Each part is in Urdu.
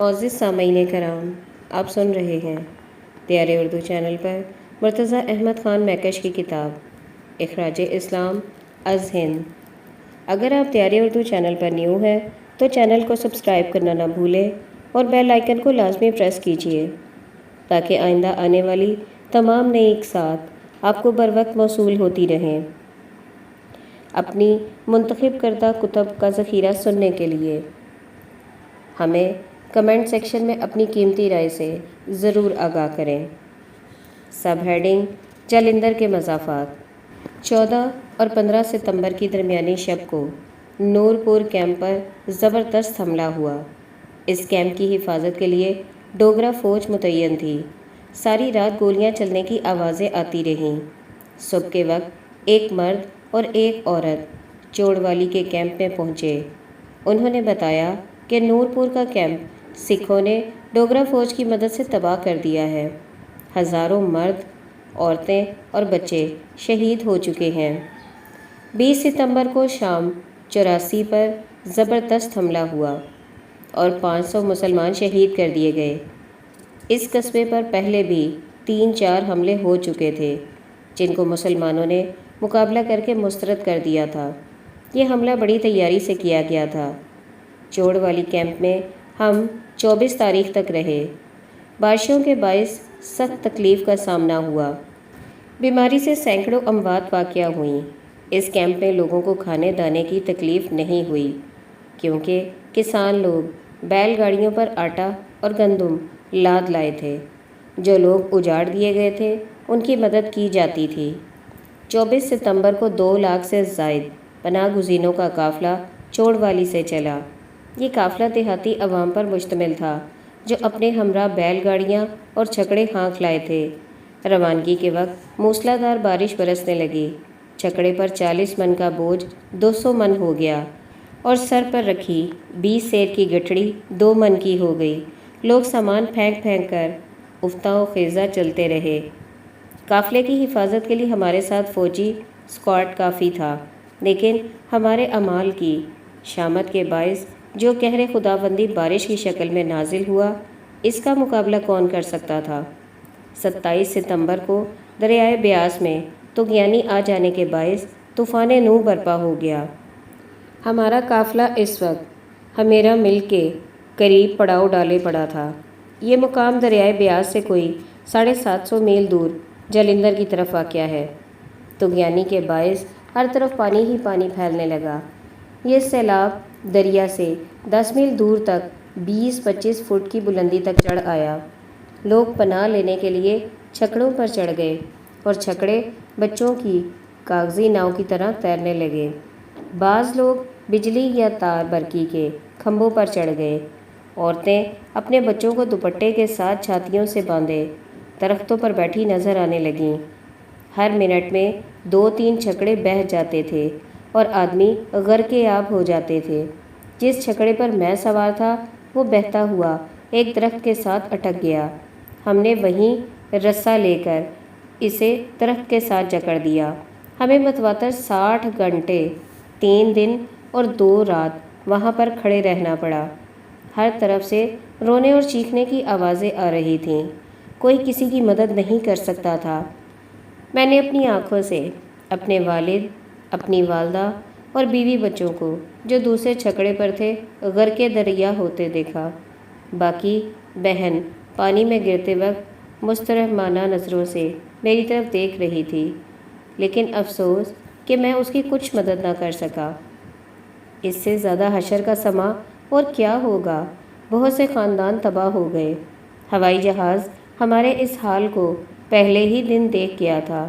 معزز سامعین کرام، آپ سن رہے ہیں دیار اردو چینل پر مرتضیٰ احمد خان میکش کی کتاب اخراج اسلام از ہند۔ اگر آپ دیار اردو چینل پر نیو ہیں تو چینل کو سبسکرائب کرنا نہ بھولیں اور بیل آئیکن کو لازمی پریس کیجیے تاکہ آئندہ آنے والی تمام نئی اقساط آپ کو بروقت موصول ہوتی رہیں۔ اپنی منتخب کردہ کتب کا ذخیرہ سننے کے لیے ہمیں کمنٹ سیکشن میں اپنی قیمتی رائے سے ضرور آگاہ کریں۔ سب ہیڈنگ: جالندھر کے مضافات۔ 14 اور 15 ستمبر کی درمیانی شب کو نورپور کیمپ پر زبردست حملہ ہوا۔ اس کیمپ کی حفاظت کے لیے ڈوگرا فوج متعین تھی۔ ساری رات گولیاں چلنے کی آوازیں آتی رہیں۔ صبح کے وقت ایک مرد اور ایک عورت چوڑوالی کے کیمپ میں پہنچے۔ انہوں نے بتایا کہ نورپور کا کیمپ سکھوں نے ڈوگرا فوج کی مدد سے تباہ کر دیا ہے۔ ہزاروں مرد، عورتیں اور بچے شہید ہو چکے ہیں۔ 20 ستمبر کو شام 84 پر زبردست حملہ ہوا اور 500 مسلمان شہید کر دیے گئے۔ اس قصبے پر پہلے بھی 3-4 حملے ہو چکے تھے جن کو مسلمانوں نے مقابلہ کر کے مسترد کر دیا تھا۔ یہ حملہ بڑی تیاری سے کیا گیا تھا۔ چوڑ والی کیمپ میں ہم 24 تاریخ تک رہے۔ بارشوں کے باعث سخت تکلیف کا سامنا ہوا۔ بیماری سے سینکڑوں اموات واقع ہوئیں۔ اس کیمپ میں لوگوں کو کھانے دانے کی تکلیف نہیں ہوئی کیونکہ کسان لوگ بیل گاڑیوں پر آٹا اور گندم لاد لائے تھے۔ جو لوگ اجاڑ دیے گئے تھے ان کی مدد کی جاتی تھی۔ 24 ستمبر کو 2 لاکھ سے زائد پناہ گزینوں کا قافلہ چوڑوالی سے چلا۔ یہ قافلہ دیہاتی عوام پر مشتمل تھا جو اپنے ہمراہ بیل گاڑیاں اور چھکڑے ہانک لائے تھے۔ روانگی کے وقت موسلا دھار بارش برسنے لگی۔ چھکڑے پر 40 من کا بوجھ 200 من ہو گیا اور سر پر رکھی 20 سیر کی گٹھڑی 2 من کی ہو گئی۔ لوگ سامان پھینک پھینک کر افتاں و خیزاں چلتے رہے۔ قافلے کی حفاظت کے لیے ہمارے ساتھ فوجی اسکواڈ کافی تھا، لیکن ہمارے اعمال کی شامت کے باعث جو قہر خداوندی بارش کی شکل میں نازل ہوا، اس کا مقابلہ کون کر سکتا تھا۔ 27 ستمبر کو دریائے بیاس میں طغیانی آ جانے کے باعث طوفان نوح برپا ہو گیا۔ ہمارا قافلہ اس وقت ہمیرا مل کے قریب پڑاؤ ڈالے پڑا تھا۔ یہ مقام دریائے بیاس سے کوئی 750 میل دور جالندھر کی طرف واقع ہے۔ طغیانی کے باعث ہر طرف پانی ہی پانی پھیلنے لگا۔ یہ سیلاب دریا سے 10 میل دور تک 20-25 فٹ کی بلندی تک چڑھ آیا۔ لوگ پناہ لینے کے لیے چھکڑوں پر چڑھ گئے اور چھکڑے بچوں کی کاغذی ناؤ کی طرح تیرنے لگے۔ بعض لوگ بجلی یا تار برقی کے کھمبوں پر چڑھ گئے۔ عورتیں اپنے بچوں کو دوپٹے کے ساتھ چھاتیوں سے باندھے درختوں پر بیٹھی نظر آنے لگیں۔ ہر منٹ میں 2-3 چھکڑے بہہ جاتے تھے اور آدمی غرقے آب ہو جاتے تھے۔ جس چھکڑے پر میں سوار تھا وہ بہتا ہوا ایک درخت کے ساتھ اٹک گیا۔ ہم نے وہیں رسا لے کر اسے درخت کے ساتھ جکڑ دیا۔ ہمیں متواتر 60 گھنٹے 3 دن اور 2 رات وہاں پر کھڑے رہنا پڑا۔ ہر طرف سے رونے اور چیخنے کی آوازیں آ رہی تھیں۔ کوئی کسی کی مدد نہیں کر سکتا تھا۔ میں نے اپنی آنکھوں سے اپنے والد، اپنی والدہ اور بیوی بچوں کو جو دوسرے چھکڑے پر تھے غرقے دریا ہوتے دیکھا۔ باقی بہن پانی میں گرتے وقت مسترحمانہ نظروں سے میری طرف دیکھ رہی تھی، لیکن افسوس کہ میں اس کی کچھ مدد نہ کر سکا۔ اس سے زیادہ حشر کا سماں اور کیا ہوگا۔ بہت سے خاندان تباہ ہو گئے۔ ہوائی جہاز ہمارے اس حال کو پہلے ہی دن دیکھ گیا تھا۔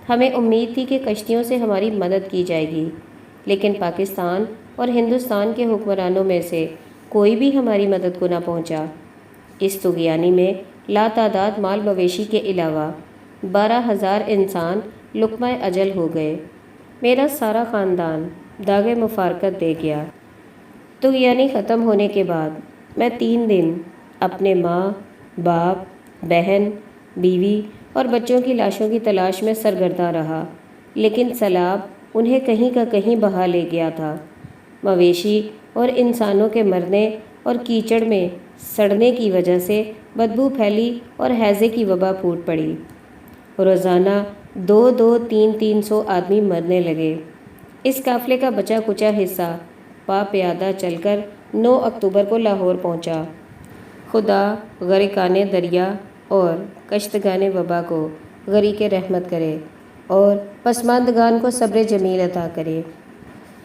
ہمیں امید تھی کہ کشتیوں سے ہماری مدد کی جائے گی، لیکن پاکستان اور ہندوستان کے حکمرانوں میں سے کوئی بھی ہماری مدد کو نہ پہنچا۔ اس طغیانی میں لاتعداد مال مویشی کے علاوہ 12,000 انسان لقمہ اجل ہو گئے۔ میرا سارا خاندان داغ مفارقت دے گیا۔ طغیانی ختم ہونے کے بعد میں 3 دن اپنے ماں، باپ، بہن، بیوی اور بچوں کی لاشوں کی تلاش میں سرگرداں رہا، لیکن سیلاب انہیں کہیں کا کہیں بہا لے گیا تھا۔ مویشی اور انسانوں کے مرنے اور کیچڑ میں سڑنے کی وجہ سے بدبو پھیلی اور ہیضے کی وبا پھوٹ پڑی۔ روزانہ 200-300 آدمی مرنے لگے۔ اس قافلے کا بچا کچا حصہ پا پیادہ چل کر 9 اکتوبر کو لاہور پہنچا۔ خدا غرقان دریا اور کشتگان وبا کو غریق رحمت کرے اور پسماندگان کو صبر جمیل عطا کرے۔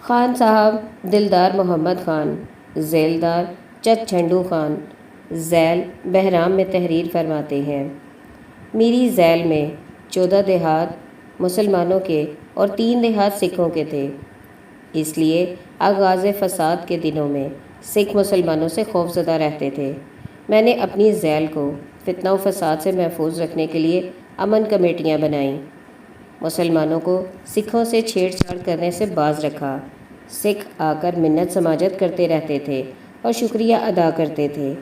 خان صاحب دلدار محمد خان، ذیلدار چک جھنڈو خان، ذیل بہرام میں تحریر فرماتے ہیں: میری ذیل میں 14 دیہات مسلمانوں کے اور 3 دیہات سکھوں کے تھے۔ اس لیے آغاز فساد کے دنوں میں سکھ مسلمانوں سے خوفزدہ رہتے تھے۔ میں نے اپنی ذیل کو فتنہ و فساد سے محفوظ رکھنے کے لیے امن کمیٹیاں بنائیں، مسلمانوں کو سکھوں سے چھیڑ چھاڑ کرنے سے باز رکھا۔ سکھ آ کر منت سماجت کرتے رہتے تھے اور شکریہ ادا کرتے تھے۔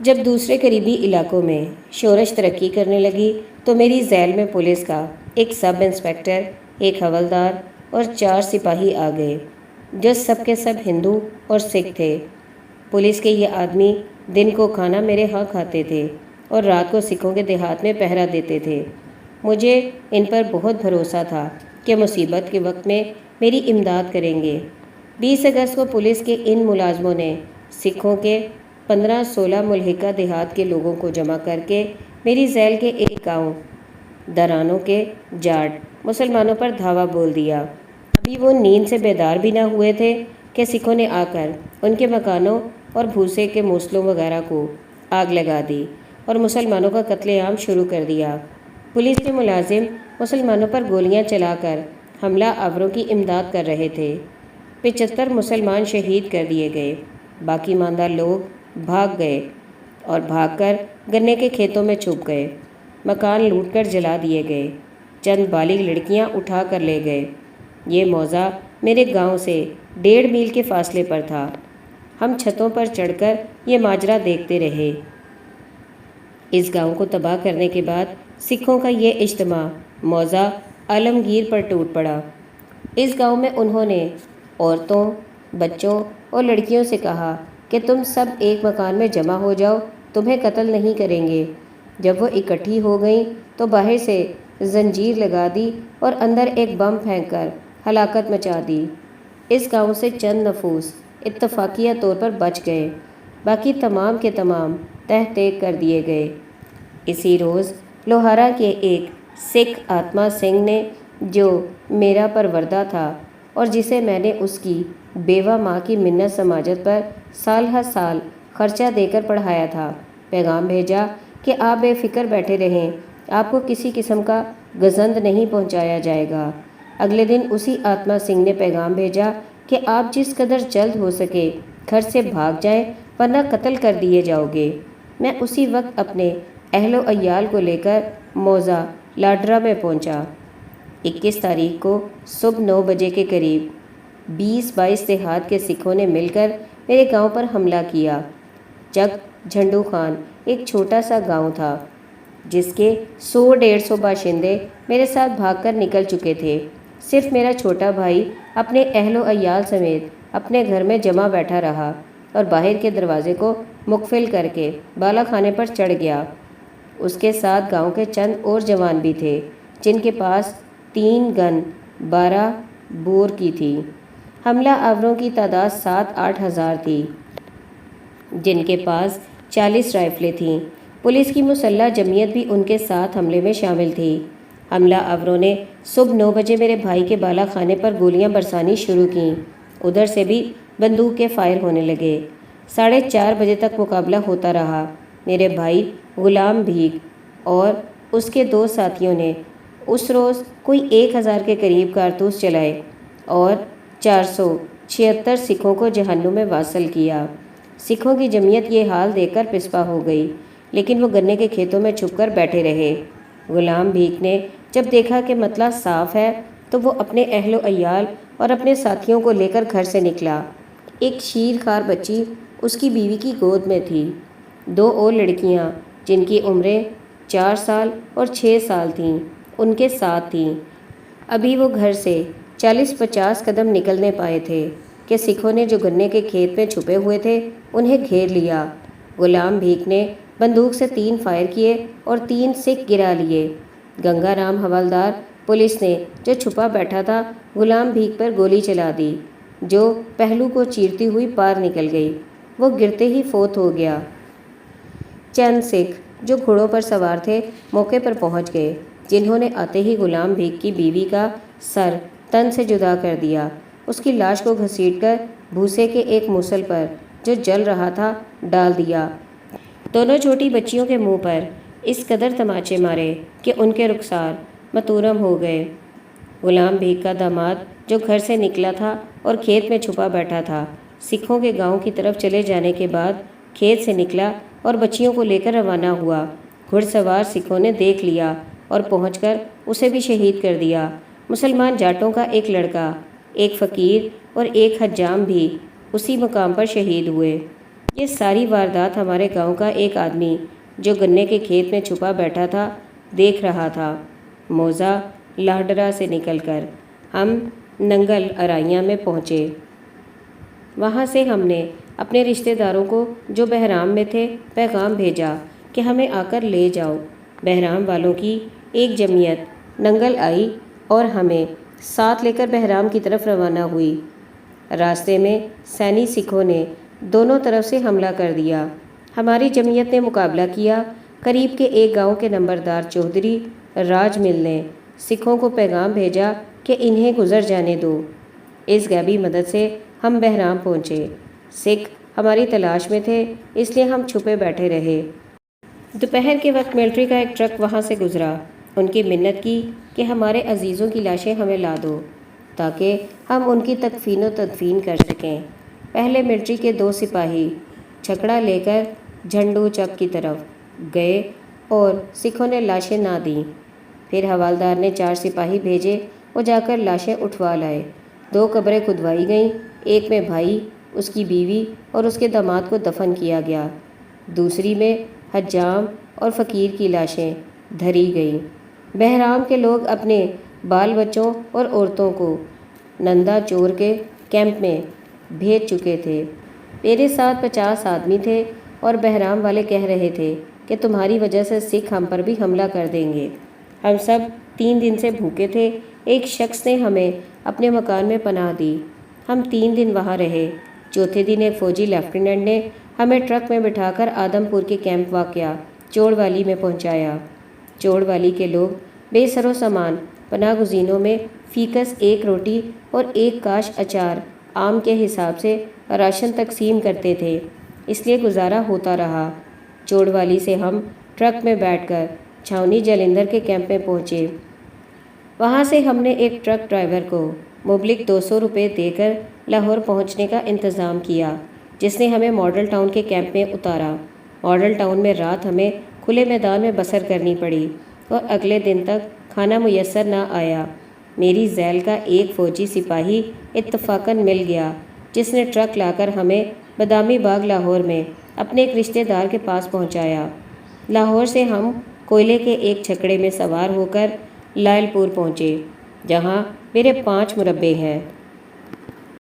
جب دوسرے قریبی علاقوں میں شورش ترقی کرنے لگی تو میری ذیل میں پولیس کا ایک سب انسپکٹر، ایک حوالدار اور 4 سپاہی آ گئے، جو سب کے سب ہندو اور سکھ تھے۔ پولیس کے یہ آدمی دن کو کھانا میرے ہاں کھاتے تھے اور رات کو سکھوں کے دیہات میں پہرا دیتے تھے۔ مجھے ان پر بہت بھروسہ تھا کہ مصیبت کے وقت میں میری امداد کریں گے۔ 20 اگست کو پولیس کے ان ملازموں نے سکھوں کے 15-16 ملحقہ دیہات کے لوگوں کو جمع کر کے میری ذیل کے ایک گاؤں درانوں کے جاٹ مسلمانوں پر دھاوا بول دیا۔ ابھی وہ نیند سے بیدار بھی نہ ہوئے تھے کہ سکھوں نے آ کر ان کے مکانوں اور بھوسے کے موصلوں وغیرہ کو آگ لگا دی اور مسلمانوں کا قتل عام شروع کر دیا۔ پولیس کے ملازم مسلمانوں پر گولیاں چلا کر حملہ آوروں کی امداد کر رہے تھے۔ 75 مسلمان شہید کر دیے گئے۔ باقی ماندہ لوگ بھاگ گئے اور بھاگ کر گنے کے کھیتوں میں چھپ گئے۔ مکان لوٹ کر جلا دیے گئے۔ چند بالغ لڑکیاں اٹھا کر لے گئے۔ یہ موضع میرے گاؤں سے 1.5 میل کے فاصلے پر تھا۔ ہم چھتوں پر چڑھ کر یہ ماجرا دیکھتے رہے۔ اس گاؤں کو تباہ کرنے کے بعد سکھوں کا یہ اجتماع موضع عالمگیر پر ٹوٹ پڑا۔ اس گاؤں میں انہوں نے عورتوں، بچوں اور لڑکیوں سے کہا کہ تم سب ایک مکان میں جمع ہو جاؤ، تمہیں قتل نہیں کریں گے۔ جب وہ اکٹھی ہو گئیں تو باہر سے زنجیر لگا دی اور اندر ایک بم پھینک کر ہلاکت مچا دی۔ اس گاؤں سے چند نفوس اتفاقیہ طور پر بچ گئے، باقی تمام کے تمام تہہ تیگ کر دیے گئے۔ اسی روز لوہارا کے ایک سکھ آتما سنگھ نے، جو میرا پروردہ تھا اور جسے میں نے اس کی بیوہ ماں کی منت سماجت پر سال ہر سال خرچہ دے کر پڑھایا تھا، پیغام بھیجا کہ آپ بے فکر بیٹھے رہیں، آپ کو کسی قسم کا گزند نہیں پہنچایا جائے گا۔ اگلے دن اسی آتما سنگھ نے پیغام بھیجا کہ آپ جس قدر جلد ہو سکے گھر سے بھاگ جائیں ورنہ قتل کر دیے جاؤ گے۔ میں اسی وقت اپنے اہل و عیال کو لے کر موضع لاڈرا میں پہنچا۔ 21 تاریخ کو صبح 9 بجے کے قریب 20-22 دیہات کے سکھوں نے مل کر میرے گاؤں پر حملہ کیا۔ چک جھنڈو خان ایک چھوٹا سا گاؤں تھا جس کے 100-150 باشندے میرے ساتھ بھاگ کر نکل چکے تھے۔ صرف میرا چھوٹا بھائی اپنے اہل و عیال سمیت اپنے گھر میں جمع بیٹھا رہا اور باہر کے دروازے کو مقفل کر کے بالا خانے پر چڑھ گیا۔ اس کے ساتھ گاؤں کے چند اور جوان بھی تھے جن کے پاس 3 گن 12 بور کی تھی۔ حملہ آوروں کی تعداد 7-8 ہزار تھی جن کے پاس 40 رائفلیں تھیں۔ پولیس کی مسلح جمعیت بھی ان کے ساتھ حملے میں شامل تھی۔ حملہ آوروں نے صبح 9 بجے میرے بھائی کے بالا خانے پر گولیاں برسانی شروع کیں۔ ادھر سے بھی بندوق کے فائر ہونے لگے۔ 4:30 بجے تک مقابلہ ہوتا رہا۔ میرے بھائی غلام بھیگ اور اس کے 2 ساتھیوں نے اس روز کوئی 1000 کے قریب کارتوس چلائے اور 476 سکھوں کو جہنم میں واصل کیا۔ سکھوں کی جمعیت یہ حال دیکھ کر پسپا ہو گئی، لیکن وہ گنے کے کھیتوں میں چھپ کر بیٹھے رہے۔ غلام بھیگ نے جب دیکھا کہ مسئلہ صاف ہے تو وہ اپنے اہل و عیال اور اپنے ساتھیوں کو لے کر گھر سے نکلا۔ ایک شیر خوار بچی اس کی بیوی کی گود میں تھی۔ 2 اور لڑکیاں جن کی عمریں 4 سال اور 6 سال تھیں ان کے ساتھ تھیں۔ ابھی وہ گھر سے 40-50 قدم نکلنے پائے تھے کہ سکھوں نے جو گنے کے کھیت میں چھپے ہوئے تھے انہیں گھیر لیا۔ غلام بھیک نے بندوق سے 3 فائر کیے اور 3 سکھ گرا لیے۔ گنگا رام حوالدار پولیس نے جو چھپا بیٹھا تھا غلام بھیک پر گولی چلا دی، جو پہلو کو چیرتی ہوئی پار نکل گئی۔ وہ گرتے ہی فوت ہو گیا۔ چند سکھ جو گھوڑوں پر سوار تھے موقع پر پہنچ گئے، جنہوں نے آتے ہی غلام بھیک کی بیوی کا سر تن سے جدا کر دیا، اس کی لاش کو گھسیٹ کر بھوسے کے ایک موصل پر جو جل رہا تھا ڈال دیا۔ دونوں چھوٹی بچیوں کے منہ پر اس قدر تماچے مارے کہ ان کے رخسار متورم ہو گئے۔ غلام بھیک کا داماد جو گھر سے نکلا تھا اور کھیت میں چھپا بیٹھا تھا، سکھوں کے گاؤں کی طرف چلے جانے کے بعد کھیت سے نکلا اور بچیوں کو لے کر روانہ ہوا۔ گھڑ سوار سکھوں نے دیکھ لیا اور پہنچ کر اسے بھی شہید کر دیا۔ مسلمان جاٹوں کا ایک لڑکا، ایک فقیر اور ایک حجام بھی اسی مقام پر شہید ہوئے۔ یہ ساری واردات ہمارے گاؤں کا ایک آدمی جو گنے کے کھیت میں چھپا بیٹھا تھا دیکھ رہا تھا۔ موزہ لاہڈرا سے نکل کر ہم ننگل ارائیاں میں پہنچے۔ وہاں سے ہم نے اپنے رشتہ داروں کو جو بہرام میں تھے پیغام بھیجا کہ ہمیں آ کر لے جاؤ۔ بہرام والوں کی ایک جمعیت ننگل آئی اور ہمیں ساتھ لے کر بہرام کی طرف روانہ ہوئی۔ راستے میں سینی سکھوں نے دونوں طرف سے حملہ کر دیا۔ ہماری جمعیت نے مقابلہ کیا۔ قریب کے ایک گاؤں کے نمبردار چودھری راج مل نے سکھوں کو پیغام بھیجا کہ انہیں گزر جانے دو۔ اس غیبی مدد سے ہم بہرام پہنچے۔ سکھ ہماری تلاش میں تھے، اس لیے ہم چھپے بیٹھے رہے۔ دوپہر کے وقت ملٹری کا ایک ٹرک وہاں سے گزرا۔ ان کی منت کی کہ ہمارے عزیزوں کی لاشیں ہمیں لا دو تاکہ ہم ان کی تکفین و تدفین کر سکیں۔ پہلے ملٹری کے 2 سپاہی چھکڑا لے کر جھنڈو چک کی طرف گئے اور سکھوں نے لاشیں نہ دیں۔ پھر حوالدار نے 4 سپاہی بھیجے، وہ جا کر لاشیں اٹھوا لائے۔ 2 قبریں کھدوائی گئیں، ایک میں بھائی، اس کی بیوی اور اس کے داماد کو دفن کیا گیا، دوسری میں حجام اور فقیر کی لاشیں دھری گئیں۔ بہرام کے لوگ اپنے بال بچوں اور عورتوں کو نندا چور کے کیمپ میں بھیج چکے تھے۔ میرے ساتھ 50 آدمی تھے اور بہرام والے کہہ رہے تھے کہ تمہاری وجہ سے سکھ ہم پر بھی حملہ کر دیں گے۔ ہم سب 3 دن سے بھوکے تھے۔ ایک شخص نے ہمیں اپنے مکان میں پناہ دی۔ ہم 3 دن وہاں رہے۔ چوتھے دن ایک فوجی لیفٹیننٹ نے ہمیں ٹرک میں بٹھا کر آدم پور کے کیمپ واقع چوڑ والی میں پہنچایا۔ چوڑ والی کے لوگ بے سر و سامان پناہ گزینوں میں فیکس 1 روٹی اور 1 کاش اچار عام کے حساب سے راشن تقسیم کرتے تھے، اس لیے گزارا ہوتا رہا۔ چوڑ والی سے ہم ٹرک میں بیٹھ کر چھاونی جلندھر کے کیمپ میں پہنچے۔ وہاں سے ہم نے ایک ٹرک ڈرائیور کو مبلغ 200 روپے دے کر لاہور پہنچنے کا انتظام کیا، جس نے ہمیں ماڈل ٹاؤن کے کیمپ میں اتارا۔ ماڈل ٹاؤن میں رات ہمیں کھلے میدان میں بسر کرنی پڑی اور اگلے دن تک کھانا میسر نہ آیا۔ میری ذیل کا ایک فوجی سپاہی اتفاقاً مل گیا، جس نے ٹرک لا کر ہمیں بادامی باغ لاہور میں اپنے ایک رشتہ دار کے پاس پہنچایا۔ لاہور سے ہم کوئلے کے ایک چھکڑے میں سوار ہو کر لائل پور پہنچے، جہاں میرے 5 مربے ہیں۔